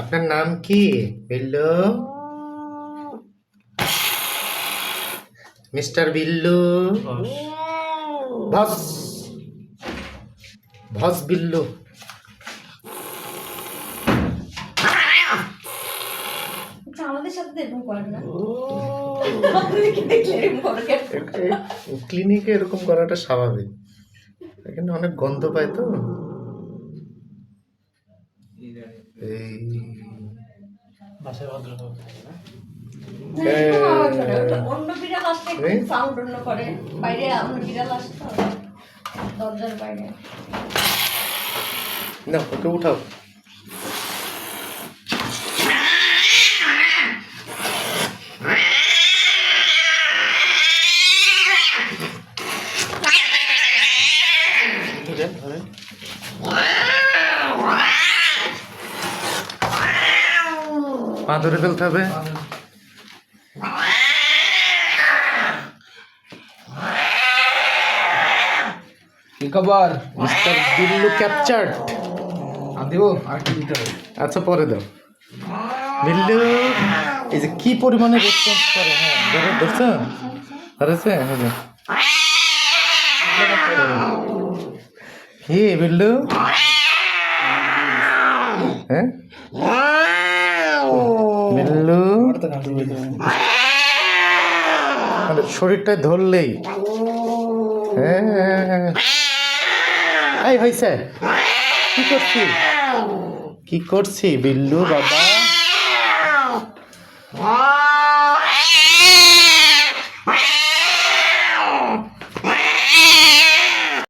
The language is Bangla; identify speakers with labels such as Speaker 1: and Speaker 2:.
Speaker 1: আপনার নাম কি বিল্লু? মিস্টার বিল্লু? বস বস বিল্লু।
Speaker 2: আমাদের সাথে তো এরকম করেন না। আপনাদেরকে দেখলে এরকম করে কেন?
Speaker 1: ক্লিনিকে এরকম করাটা স্বাভাবিক। এখানে অনেক গন্ধ পায় তো। এই
Speaker 2: না, এরকম আওয়াজ করে। ওটা অন্য বিড়াল আসলে একটু সাউন্ড অন্য করে। বাইরে অন্য বিড়াল আসে তো, দরজার বাইরে।
Speaker 1: না, ওকে উঠাও। পা ধরে ফেলতে হবে।
Speaker 3: কি খবর?
Speaker 1: Mister Billu captured.
Speaker 3: দিব আর কি দিতে হবে?
Speaker 1: আচ্ছা, পরে দাও। বিল্লু এই যে কি পরিমাণে রেসপন্স করে। হ্যাঁ, ধরছো? ধরেছে? কি বিল্লু? হ্যাঁ বিল্লু, মানে শরীরটায় ধরলেই হ্যাঁ। এই হয়েছে, কি করছি কি করছি বিল্লু বাবা?